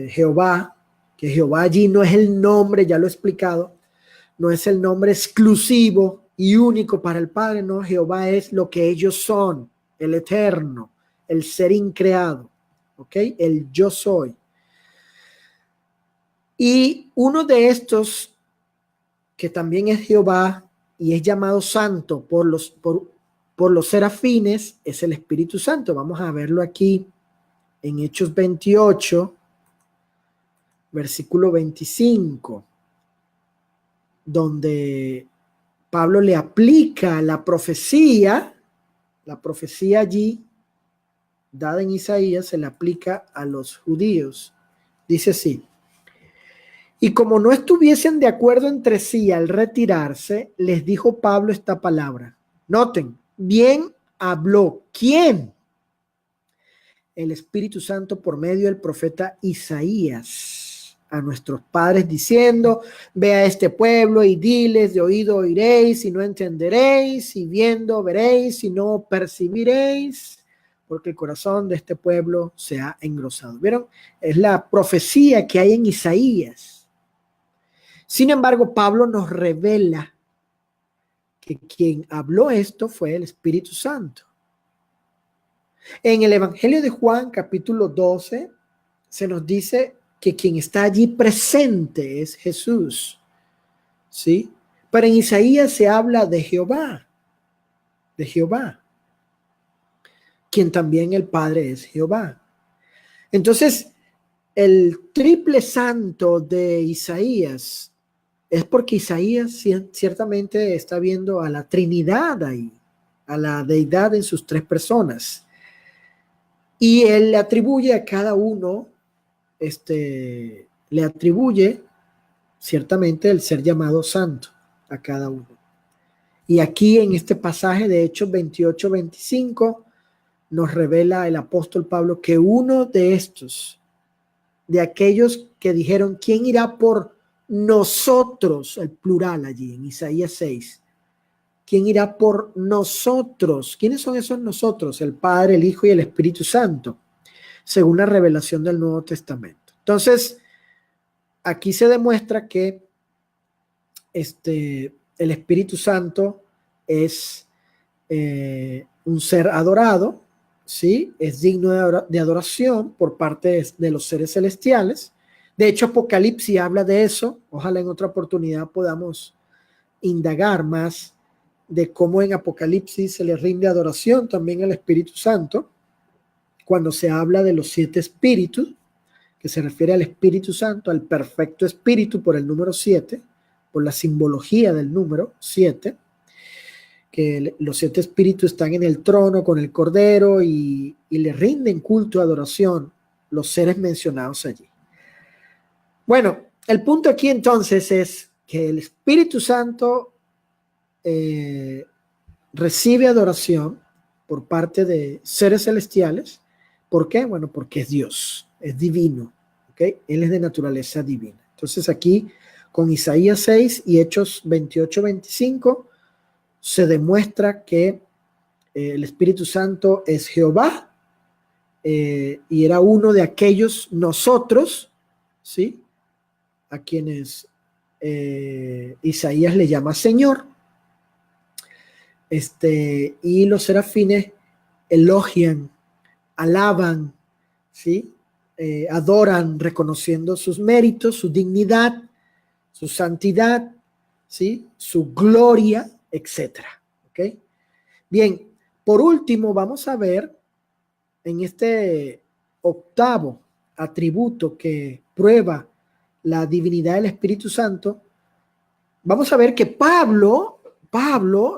Jehová, que Jehová allí no es el nombre, ya lo he explicado, no es el nombre exclusivo y único para el Padre, no, Jehová es lo que ellos son, el eterno, el ser increado, ¿ok? El yo soy. Y uno de estos, que también es Jehová y es llamado santo por los serafines, es el Espíritu Santo. Vamos a verlo aquí en Hechos 28, versículo 25, donde Pablo le aplica la profecía allí dada en Isaías, se le aplica a los judíos. Dice así: y como no estuviesen de acuerdo entre sí al retirarse, les dijo Pablo esta palabra. Noten, bien habló. ¿Quién? El Espíritu Santo por medio del profeta Isaías a nuestros padres diciendo, ve a este pueblo y diles, de oído oiréis y no entenderéis, y viendo veréis y no percibiréis, porque el corazón de este pueblo se ha engrosado. ¿Vieron? Es la profecía que hay en Isaías. Sin embargo, Pablo nos revela que quien habló esto fue el Espíritu Santo. En el Evangelio de Juan, capítulo 12, se nos dice que quien está allí presente es Jesús, ¿sí? Pero en Isaías se habla de Jehová, quien también el Padre es Jehová. Entonces, el triple santo de Isaías es porque Isaías ciertamente está viendo a la Trinidad ahí, a la deidad en sus tres personas. Y él le atribuye a cada uno, le atribuye ciertamente el ser llamado santo a cada uno. Y aquí en este pasaje de Hechos 28, 25, nos revela el apóstol Pablo que uno de estos, de aquellos que dijeron, ¿quién irá por nosotros? El plural allí en Isaías 6. ¿Quién irá por nosotros? ¿Quiénes son esos nosotros? El Padre, el Hijo y el Espíritu Santo, según la revelación del Nuevo Testamento. Entonces, aquí se demuestra que el Espíritu Santo es un ser adorado, ¿sí? Es digno de adoración por parte de los seres celestiales. De hecho, Apocalipsis habla de eso. Ojalá en otra oportunidad podamos indagar más de cómo en Apocalipsis se le rinde adoración también al Espíritu Santo, cuando se habla de los 7 espíritus, que se refiere al Espíritu Santo, al perfecto espíritu por el número 7, por la simbología del número 7, que los 7 espíritus están en el trono con el Cordero y le rinden culto, adoración, los seres mencionados allí. Bueno, el punto aquí entonces es que el Espíritu Santo recibe adoración por parte de seres celestiales. ¿Por qué? Bueno, porque es Dios, es divino, ¿ok? Él es de naturaleza divina. Entonces aquí con Isaías 6 y Hechos 28-25 se demuestra que el Espíritu Santo es Jehová y era uno de aquellos nosotros, ¿sí? A quienes Isaías le llama Señor. Y los serafines elogian, alaban, ¿sí? Adoran, reconociendo sus méritos, su dignidad, su santidad, ¿sí? Su gloria, etcétera. ¿Ok? Bien, por último, vamos a ver en este octavo atributo que prueba la divinidad del Espíritu Santo, vamos a ver que Pablo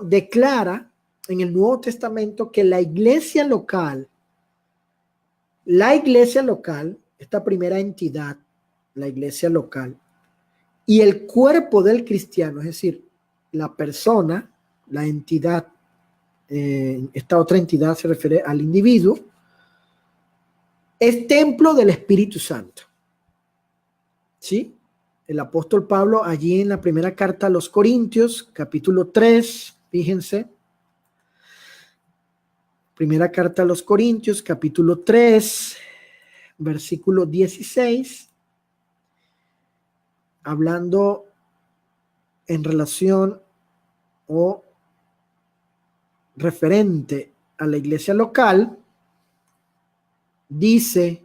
declara en el Nuevo Testamento que la iglesia local, esta primera entidad, la iglesia local, y el cuerpo del cristiano, es decir, la persona, la entidad, esta otra entidad se refiere al individuo, es templo del Espíritu Santo. ¿Sí? El apóstol Pablo allí en la primera carta a los Corintios, capítulo 3, fíjense, primera carta a los Corintios, capítulo 3, versículo 16, hablando en relación o referente a la iglesia local, dice: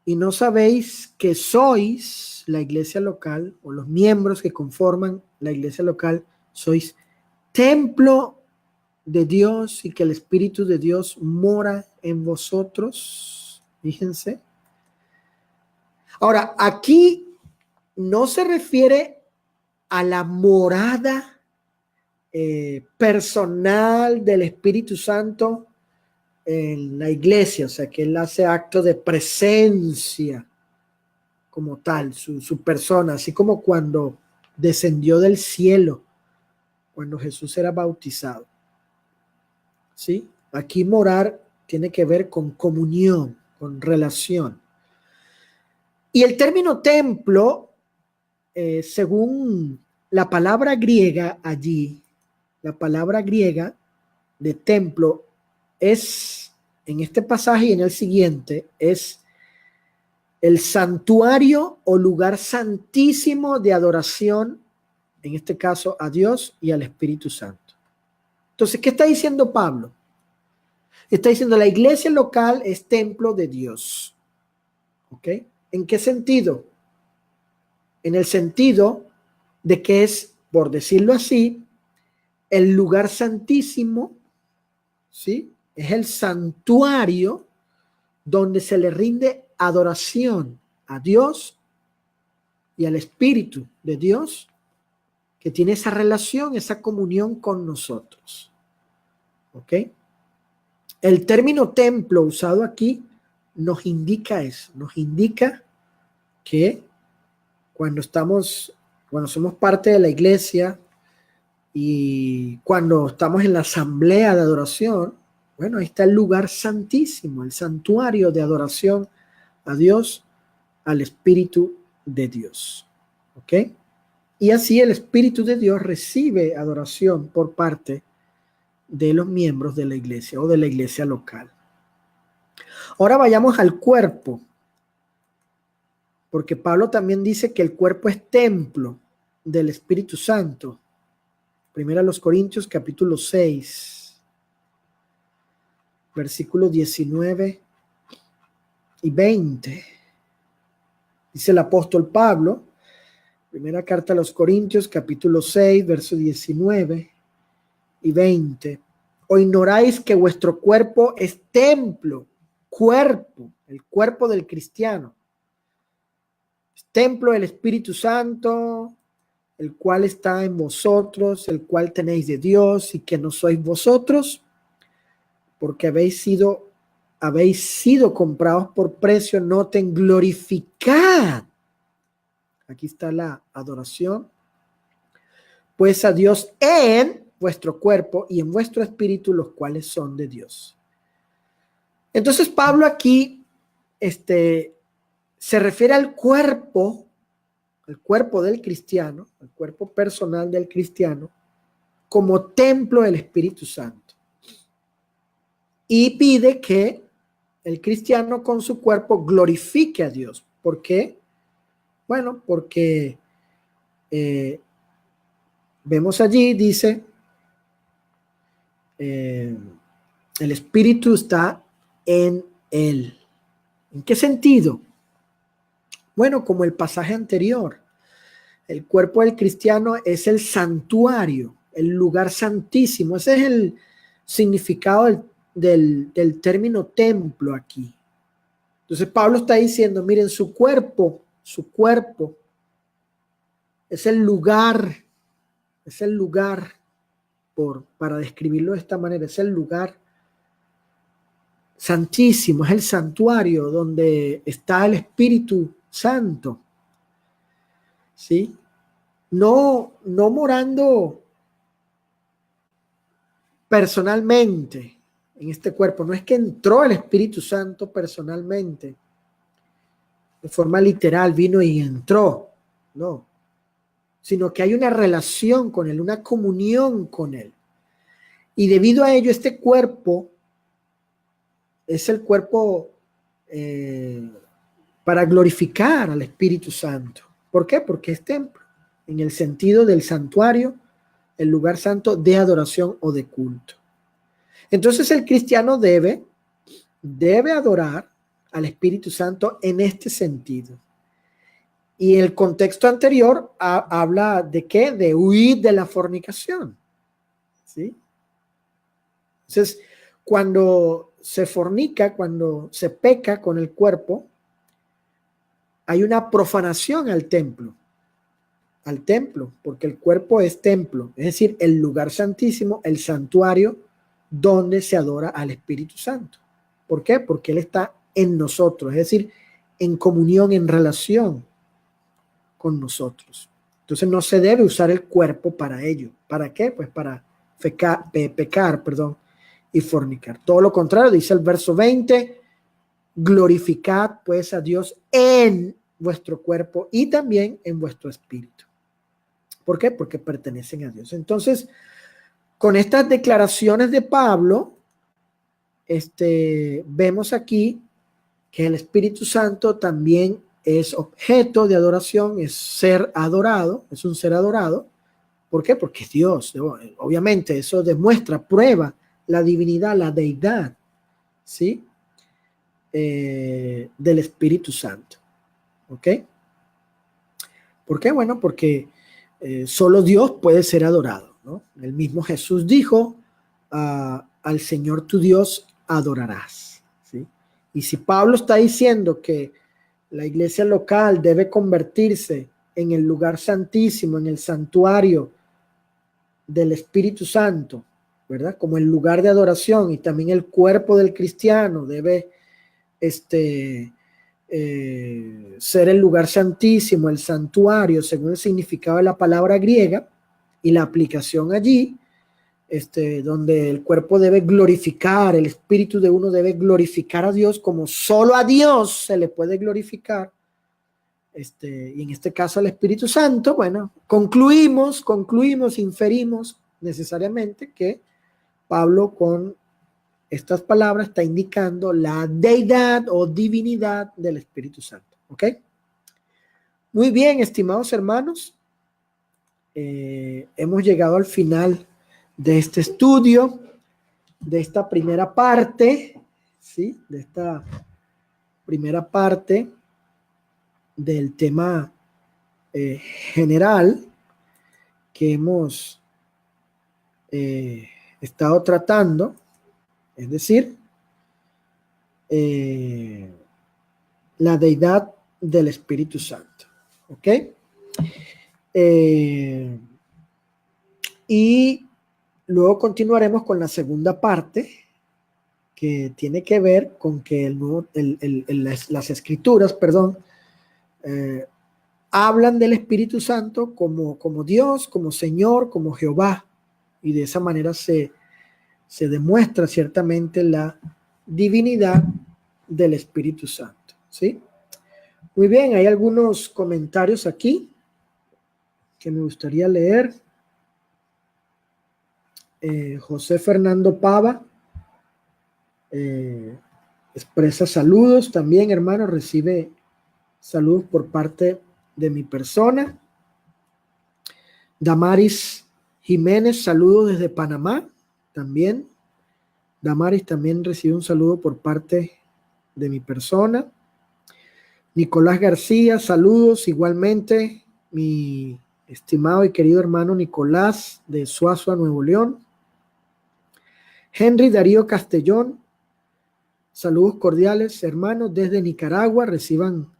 y no sabéis que sois la iglesia local, o los miembros que conforman la iglesia local, sois templo de Dios y que el Espíritu de Dios mora en vosotros. Fíjense. Ahora, aquí no se refiere a la morada personal del Espíritu Santo en la iglesia, o sea, que él hace acto de presencia como tal, su persona, así como cuando descendió del cielo, cuando Jesús era bautizado. ¿Sí? Aquí morar tiene que ver con comunión, con relación. Y el término templo, según la palabra griega allí, la palabra griega de templo es, en este pasaje y en el siguiente, es el santuario o lugar santísimo de adoración, en este caso a Dios y al Espíritu Santo. Entonces, ¿qué está diciendo Pablo? Está diciendo la iglesia local es templo de Dios. ¿Ok? ¿En qué sentido? En el sentido de que es, por decirlo así, el lugar santísimo, ¿sí? Es el santuario donde se le rinde adoración a Dios y al Espíritu de Dios, que tiene esa relación, esa comunión con nosotros. ¿Ok? El término templo usado aquí nos indica eso, nos indica que cuando somos parte de la iglesia y cuando estamos en la asamblea de adoración, bueno, ahí está el lugar santísimo, el santuario de adoración a Dios, al Espíritu de Dios. ¿Ok? Y así el Espíritu de Dios recibe adoración por parte de los miembros de la iglesia o de la iglesia local. Ahora vayamos al cuerpo, porque Pablo también dice que el cuerpo es templo del Espíritu Santo. Primera a los Corintios, capítulo 6, versículos 19 y 20. Dice el apóstol Pablo: Primera carta a los Corintios, capítulo 6, versos 19 y 20. ¿O ignoráis que vuestro cuerpo es templo? Cuerpo, el cuerpo del cristiano. Es templo del Espíritu Santo, el cual está en vosotros, el cual tenéis de Dios, y que no sois vosotros, porque habéis sido comprados por precio. Noten, glorificad. Aquí está la adoración. Pues a Dios en vuestro cuerpo y en vuestro espíritu, los cuales son de Dios. Entonces Pablo aquí se refiere al cuerpo del cristiano, al cuerpo personal del cristiano, como templo del Espíritu Santo. Y pide que el cristiano con su cuerpo glorifique a Dios. ¿Por qué? Bueno, porque vemos allí, dice, el Espíritu está en él. ¿En qué sentido? Bueno, como el pasaje anterior, el cuerpo del cristiano es el santuario, el lugar santísimo. Ese es el significado del término templo aquí. Entonces Pablo está diciendo, miren, su cuerpo es el lugar para describirlo de esta manera, es el lugar santísimo, es el santuario donde está el Espíritu Santo, ¿sí? No morando personalmente en este cuerpo. No es que entró el Espíritu Santo personalmente, de forma literal, vino y entró, no, sino que hay una relación con él, una comunión con él. Y debido a ello, este cuerpo es el cuerpo para glorificar al Espíritu Santo. ¿Por qué? Porque es templo, en el sentido del santuario, el lugar santo de adoración o de culto. Entonces el cristiano debe adorar al Espíritu Santo en este sentido. Y el contexto anterior habla de qué? De huir de la fornicación, ¿sí? Entonces, cuando se fornica, cuando se peca con el cuerpo, hay una profanación al templo, porque el cuerpo es templo, es decir, el lugar santísimo, el santuario donde se adora al Espíritu Santo. ¿Por qué? Porque Él está en nosotros, es decir, en comunión, en relación con nosotros. Entonces no se debe usar el cuerpo para ello. ¿Para qué? Pues para pecar, y fornicar. Todo lo contrario, dice el verso 20, glorificad pues a Dios en vuestro cuerpo y también en vuestro espíritu. ¿Por qué? Porque pertenecen a Dios. Entonces, con estas declaraciones de Pablo, vemos aquí que el Espíritu Santo también es objeto de adoración, es ser adorado, es un ser adorado. ¿Por qué? Porque es Dios. Obviamente eso demuestra, prueba la divinidad, la deidad, ¿sí? Del Espíritu Santo. ¿Ok? ¿Por qué? Bueno, porque solo Dios puede ser adorado, ¿no? El mismo Jesús dijo, al Señor tu Dios adorarás, ¿sí? Y si Pablo está diciendo que la iglesia local debe convertirse en el lugar santísimo, en el santuario del Espíritu Santo, ¿verdad? Como el lugar de adoración, y también el cuerpo del cristiano debe ser el lugar santísimo, el santuario, según el significado de la palabra griega y la aplicación allí, donde el cuerpo debe glorificar, el espíritu de uno debe glorificar a Dios como solo a Dios se le puede glorificar, y en este caso al Espíritu Santo. Bueno, concluimos, inferimos necesariamente que Pablo con estas palabras está indicando la deidad o divinidad del Espíritu Santo. ¿Ok? Muy bien, estimados hermanos. Hemos llegado al final de este estudio, de esta primera parte, ¿sí? De esta primera parte del tema general que hemos estado tratando, es decir, la deidad del Espíritu Santo. ¿Ok? Y luego continuaremos con la segunda parte, que tiene que ver con que las escrituras, perdón, hablan del Espíritu Santo como Dios, como Señor, como Jehová, y de esa manera se demuestra ciertamente la divinidad del Espíritu Santo, ¿sí? Muy bien, hay algunos comentarios aquí que me gustaría leer. José Fernando Pava expresa saludos también, hermano, recibe saludos por parte de mi persona. Damaris Jiménez, saludos desde Panamá, también. Damaris también recibe un saludo por parte de mi persona. Nicolás García, saludos igualmente, mi estimado y querido hermano Nicolás de Suazua, Nuevo León. Henry Darío Castellón, saludos cordiales, hermanos, desde Nicaragua, reciban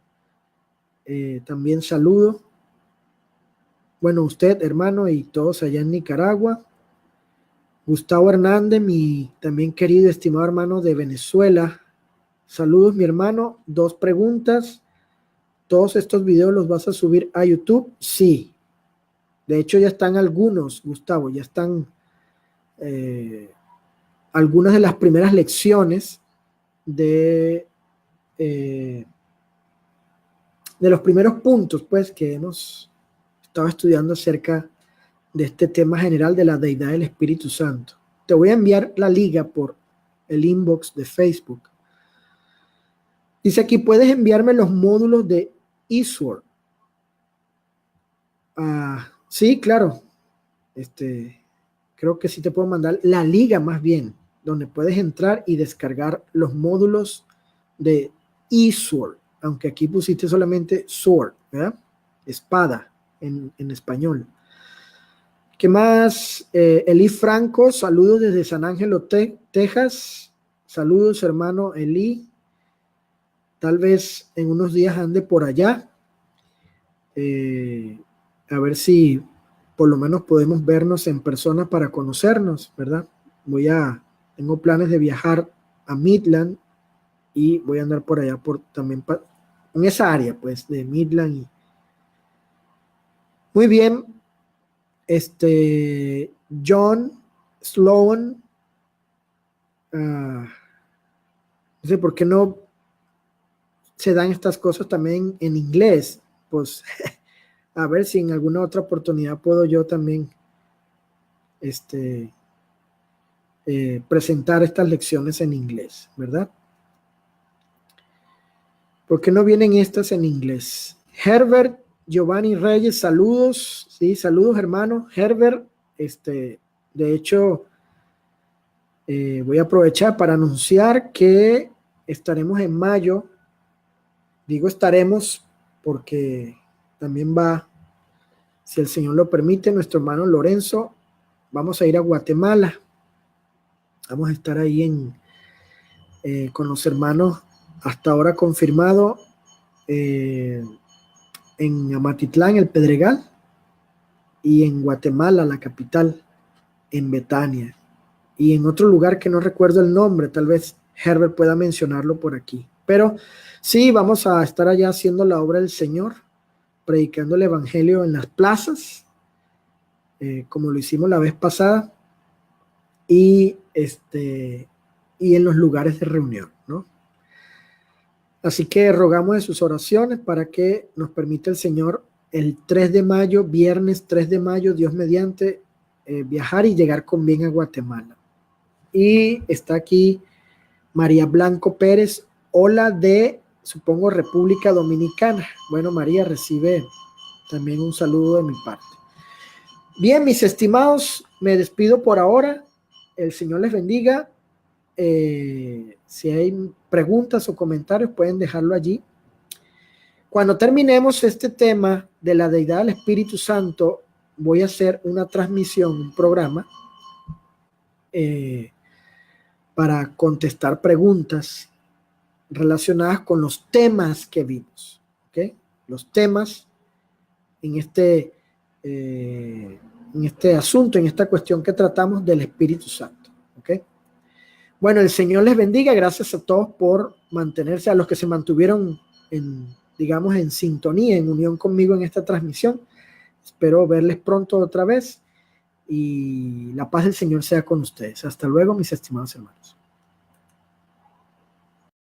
también saludos. Bueno, usted, hermano, y todos allá en Nicaragua. Gustavo Hernández, mi también querido, estimado hermano de Venezuela. Saludos, mi hermano. 2 preguntas. ¿Todos estos videos los vas a subir a YouTube? Sí. De hecho, ya están algunos, Gustavo, ya están algunas de las primeras lecciones de los primeros puntos, pues, que hemos estado estudiando acerca de este tema general de la deidad del Espíritu Santo. Te voy a enviar la liga por el inbox de Facebook. Dice aquí, puedes enviarme los módulos de eSword. Sí, claro. Creo que sí te puedo mandar la liga más bien, donde puedes entrar y descargar los módulos de eSword, aunque aquí pusiste solamente sword, ¿verdad? Espada en español. ¿Qué más? Eli Franco, saludos desde San Ángelo, Texas. Saludos, hermano Eli. Tal vez en unos días ande por allá. A ver si por lo menos podemos vernos en persona para conocernos, ¿verdad? Tengo planes de viajar a Midland y voy a andar por allá también en esa área, pues, de Midland. Muy bien. John Sloan, no sé por qué no se dan estas cosas también en inglés. Pues a ver si en alguna otra oportunidad puedo yo también presentar estas lecciones en inglés, ¿verdad? ¿Por qué no vienen estas en inglés? Herbert Giovanni Reyes, saludos. Sí, saludos, hermano. Herbert, de hecho, voy a aprovechar para anunciar que estaremos en mayo. Digo estaremos porque también va, si el Señor lo permite, nuestro hermano Lorenzo. Vamos a ir a Guatemala. Vamos a estar ahí con los hermanos hasta ahora confirmado en Amatitlán, el Pedregal, y en Guatemala, la capital, en Betania, y en otro lugar que no recuerdo el nombre. Tal vez Herbert pueda mencionarlo por aquí. Pero sí, vamos a estar allá haciendo la obra del Señor, predicando el evangelio en las plazas, como lo hicimos la vez pasada, y en los lugares de reunión, ¿no? Así que rogamos de sus oraciones para que nos permita el Señor el 3 de mayo, viernes 3 de mayo, Dios mediante, viajar y llegar con bien a Guatemala. Y está aquí María Blanco Pérez, hola de, supongo, República Dominicana. Bueno, María recibe también un saludo de mi parte. Bien, mis estimados, me despido por ahora. El Señor les bendiga. Si hay preguntas o comentarios, pueden dejarlo allí. Cuando terminemos este tema de la deidad del Espíritu Santo, voy a hacer una transmisión, un programa para contestar preguntas relacionadas con los temas que vimos, ¿ok? Los temas en este asunto, en esta cuestión que tratamos del Espíritu Santo, ¿ok? Bueno, el Señor les bendiga. Gracias a todos por mantenerse, a los que se mantuvieron digamos, en sintonía, en unión conmigo en esta transmisión. Espero verles pronto otra vez y la paz del Señor sea con ustedes. Hasta luego, mis estimados hermanos.